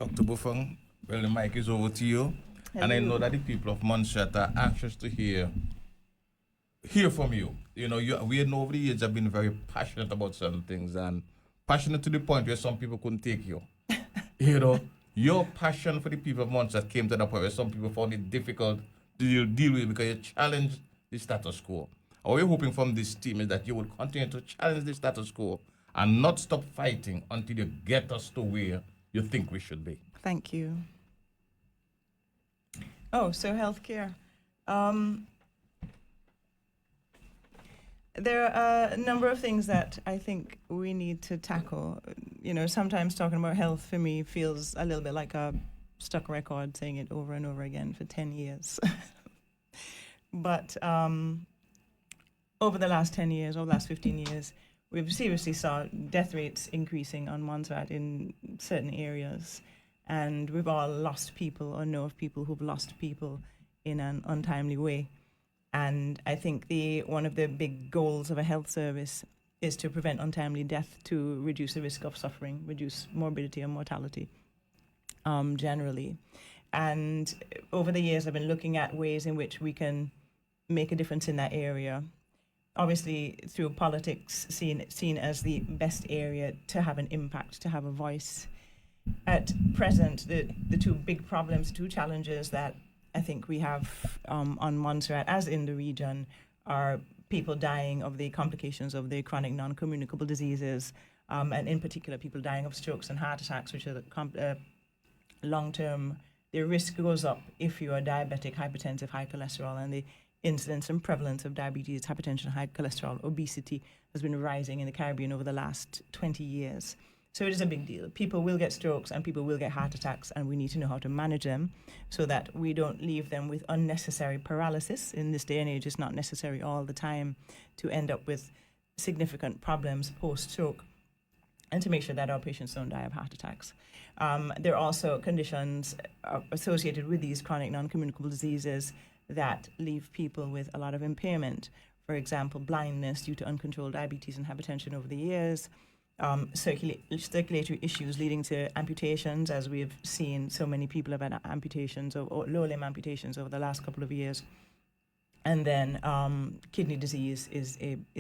Dr. Buffonge, well, the mic is over to you. And I know that the people of Montserrat are anxious to hear from you. We know over the years have been very passionate about certain things and passionate to the point where some people couldn't take you. Your passion for the people of Montserrat came to the point where some people found it difficult to deal with because you challenged the status quo. What we're hoping from this team is that you will continue to challenge the status quo and not stop fighting until you get us to where you think we should be. Thank you. Oh, so healthcare. There are a number of things that I think we need to tackle. Sometimes talking about health for me feels a little bit like a stuck record, saying it over and over again for 10 years. But over the last 10 years, or last 15 years, we've seriously saw death rates increasing on Montserrat in certain areas. And we've all lost people or know of people who've lost people in an untimely way. And I think one of the big goals of a health service is to prevent untimely death, to reduce the risk of suffering, reduce morbidity and mortality generally. And over the years, I've been looking at ways in which we can make a difference in that area. Obviously, through politics, seen as the best area to have an impact, to have a voice. At present, the two big problems, two challenges that I think we have on Montserrat, as in the region, are people dying of the complications of the chronic non-communicable diseases, and in particular, people dying of strokes and heart attacks, which are long-term. The risk goes up if you are diabetic, hypertensive, high cholesterol, and the incidence and prevalence of diabetes, hypertension, high cholesterol, obesity has been rising in the Caribbean over the last 20 years. So it is a big deal. People will get strokes and people will get heart attacks, and we need to know how to manage them so that we don't leave them with unnecessary paralysis. In this day and age, it's not necessary all the time to end up with significant problems post-stroke, and to make sure that our patients don't die of heart attacks. There are also conditions associated with these chronic non-communicable diseases that leave people with a lot of impairment. For example, blindness due to uncontrolled diabetes and hypertension over the years, circulatory issues leading to amputations, as we've seen so many people have had amputations or lower limb amputations over the last couple of years. And then kidney disease is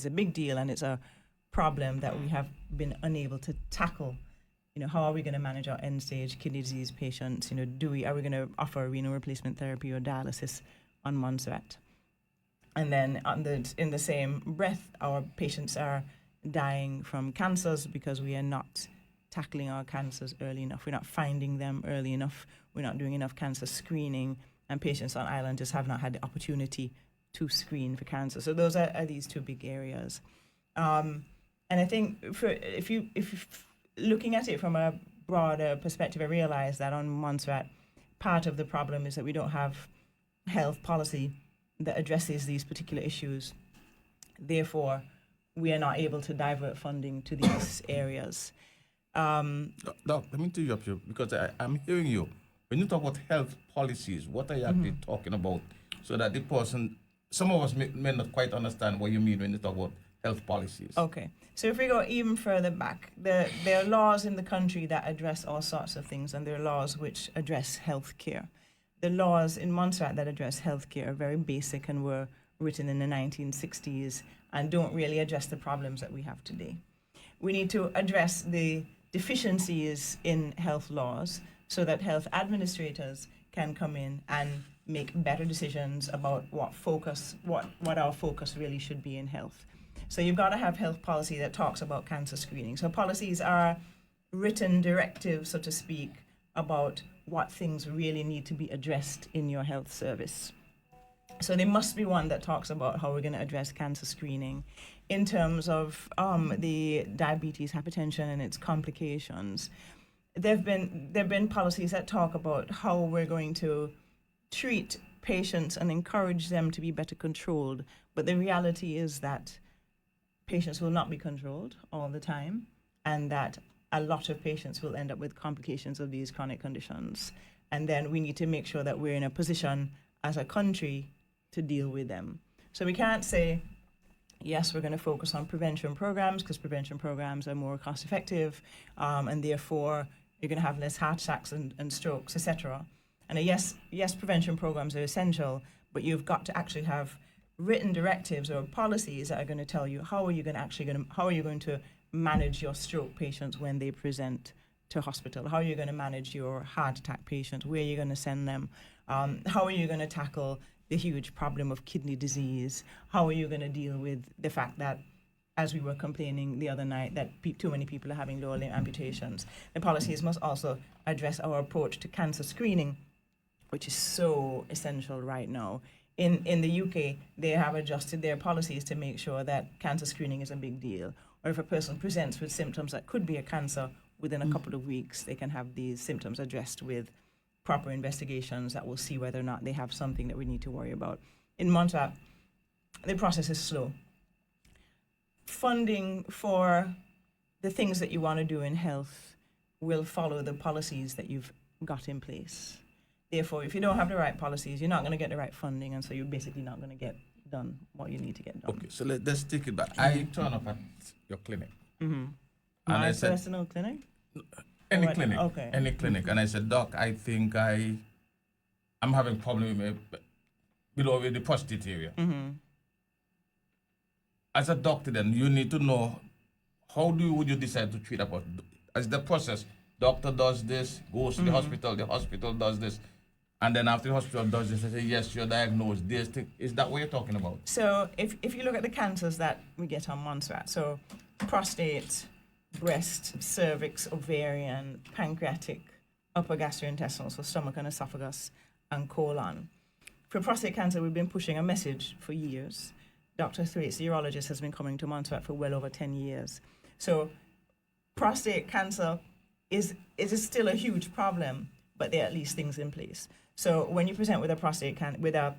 a big deal, and it's a problem that we have been unable to tackle. How are we going to manage our end-stage kidney disease patients? Are we going to offer renal replacement therapy or dialysis on Montserrat? And then in the same breath, our patients are dying from cancers because we are not tackling our cancers early enough. We're not finding them early enough. We're not doing enough cancer screening, and patients on island just have not had the opportunity to screen for cancer. So those are these two big areas. And I think if you looking at it from a broader perspective, I realize that on Montserrat, part of the problem is that we don't have health policy that addresses these particular issues. Therefore, we are not able to divert funding to these areas. Doc, let me interrupt you because I'm hearing you. When you talk about health policies, what are you actually talking about? So that the person, some of us may not quite understand what you mean when you talk about health policies. Okay. So if we go even further back, there are laws in the country that address all sorts of things, and there are laws which address health care. The laws in Montserrat that address health care are very basic and were written in the 1960s and don't really address the problems that we have today. We need to address the deficiencies in health laws so that health administrators can come in and make better decisions about what our focus really should be in health. So you've got to have health policy that talks about cancer screening. So policies are written directives, so to speak, about what things really need to be addressed in your health service. So there must be one that talks about how we're going to address cancer screening in terms of the diabetes, hypertension, and its complications. There've been policies that talk about how we're going to treat patients and encourage them to be better controlled. But the reality is that patients will not be controlled all the time, and that a lot of patients will end up with complications of these chronic conditions. And then we need to make sure that we're in a position as a country to deal with them. So we can't say, yes, we're going to focus on prevention programs because prevention programs are more cost effective, and therefore you're going to have less heart attacks and strokes, etc. And yes, prevention programs are essential, but you've got to actually have written directives or policies that are going to tell you how are you going to manage your stroke patients when they present to hospital. How are you going to manage your heart attack patients? Where are you going to send them? How are you going to tackle the huge problem of kidney disease? How are you going to deal with the fact that, as we were complaining the other night, that too many people are having lower limb amputations? The policies must also address our approach to cancer screening, which is so essential right now. In the UK, they have adjusted their policies to make sure that cancer screening is a big deal. Or if a person presents with symptoms that could be a cancer, within a couple of weeks, they can have these symptoms addressed with proper investigations that will see whether or not they have something that we need to worry about. In Montserrat, the process is slow. Funding for the things that you want to do in health will follow the policies that you've got in place. Therefore, if you don't have the right policies, you're not going to get the right funding, and so you're basically not going to get done what you need to get done. Okay, so let's take it back. I turn up at your clinic. Mm-hmm. And My I said, personal clinic? any What? clinic, Okay. any clinic. And I said, Doc, I think I'm having problem with the prostate area. Mm-hmm. As a doctor, then you need to know would you decide to treat a prostate? As the process, doctor does this, goes to the hospital does this, and then after the hospital does this, they say, yes, you're diagnosed. This thing. Is that what you're talking about? So if you look at the cancers that we get on Montserrat, so prostate, breast, cervix, ovarian, pancreatic, upper gastrointestinal, so stomach and esophagus, and colon. For prostate cancer, we've been pushing a message for years. Dr. Thwaites, the urologist, has been coming to Montserrat for well over 10 years. So prostate cancer is still a huge problem, but there are at least things in place. So when you present with a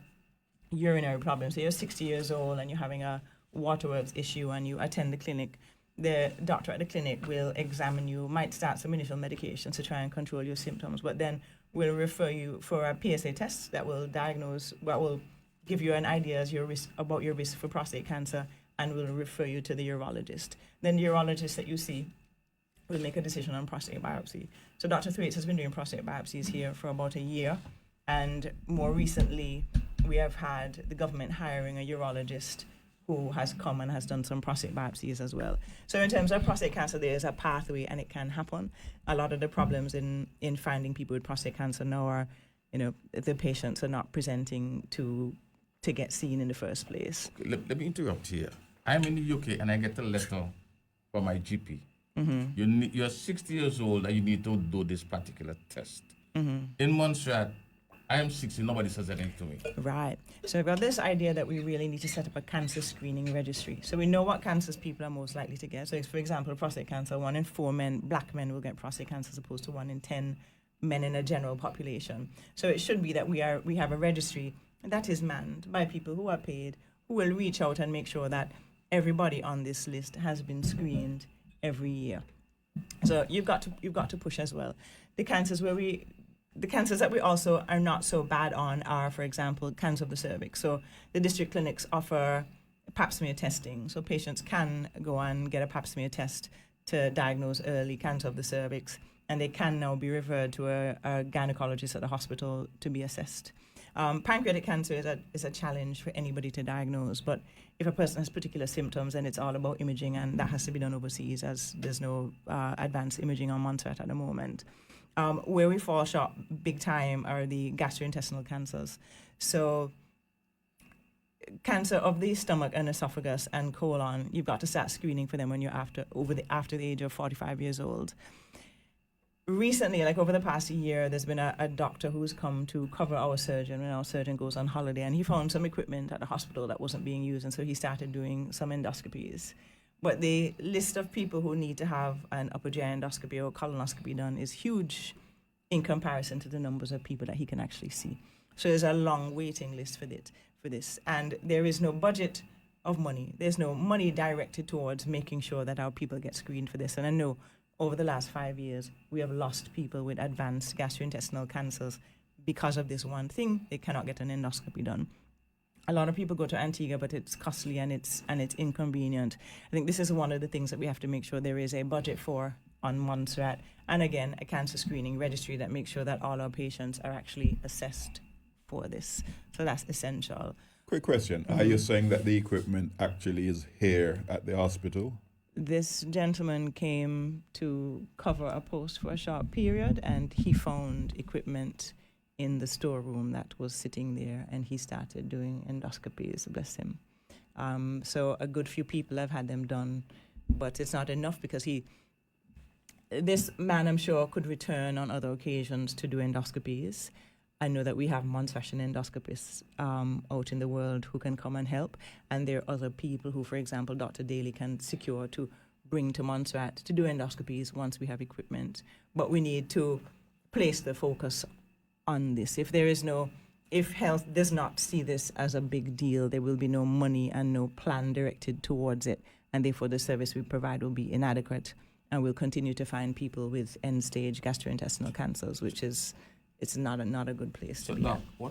urinary problem, so you're 60 years old and you're having a waterworks issue and you attend the clinic, the doctor at the clinic will examine you, might start some initial medications to try and control your symptoms, but then will refer you for a PSA test that will give you an idea about your risk for prostate cancer, and will refer you to the urologist. Then the urologist that you see will make a decision on prostate biopsy. So Dr. Thwaites has been doing prostate biopsies here for about a year, and more recently we have had the government hiring a urologist who has come and has done some prostate biopsies as well. So in terms of prostate cancer, there is a pathway and it can happen. A lot of the problems in finding people with prostate cancer now are, the patients are not presenting to get seen in the first place. Let me interrupt here. I'm in the UK and I get a letter from my GP. Mm-hmm. You're 60 years old and you need to do this particular test. Mm-hmm. In Montserrat, I am 60, nobody says anything to me. Right. So we've got this idea that we really need to set up a cancer screening registry. So we know what cancers people are most likely to get. So for example, prostate cancer, 1 in 4 black men will get prostate cancer as opposed to 1 in 10 men in a general population. So it should be that we have a registry that is manned by people who are paid, who will reach out and make sure that everybody on this list has been screened every year. So you've got to push as well. The cancers that we also are not so bad on are, for example, cancer of the cervix. So the district clinics offer pap smear testing. So patients can go and get a pap smear test to diagnose early cancer of the cervix, and they can now be referred to a gynecologist at the hospital to be assessed. Pancreatic cancer is a challenge for anybody to diagnose, but if a person has particular symptoms, then it's all about imaging, and that has to be done overseas, as there's no advanced imaging on Montserrat at the moment. Where we fall short big time are the gastrointestinal cancers. So cancer of the stomach and esophagus and colon, you've got to start screening for them when you're after the age of 45 years old. Recently, like over the past year, there's been a doctor who's come to cover our surgeon when our surgeon goes on holiday, and he found some equipment at the hospital that wasn't being used, and so he started doing some endoscopies. But the list of people who need to have an upper GI endoscopy or colonoscopy done is huge in comparison to the numbers of people that he can actually see. So there's a long waiting list for this. And there is no budget of money. There's no money directed towards making sure that our people get screened for this. And I know over the last 5 years, we have lost people with advanced gastrointestinal cancers because of this one thing. They cannot get an endoscopy done. A lot of people go to Antigua, but it's costly and it's inconvenient. I think this is one of the things that we have to make sure there is a budget for on Montserrat. And again, a cancer screening registry that makes sure that all our patients are actually assessed for this. So that's essential. Quick question. Are you saying that the equipment actually is here at the hospital? This gentleman came to cover a post for a short period, and he found equipment in the storeroom that was sitting there, and he started doing endoscopies, bless him. So a good few people have had them done, but it's not enough because this man, I'm sure, could return on other occasions to do endoscopies. I know that we have Montserrat endoscopists out in the world who can come and help, and there are other people who, for example, Dr. Daly can secure to bring to Montserrat to do endoscopies once we have equipment. But we need to place the focus on this. If health does not see this as a big deal, there will be no money and no plan directed towards it, and therefore the service we provide will be inadequate, and we'll continue to find people with end-stage gastrointestinal cancers, which is it's not a good place to be. Doc, what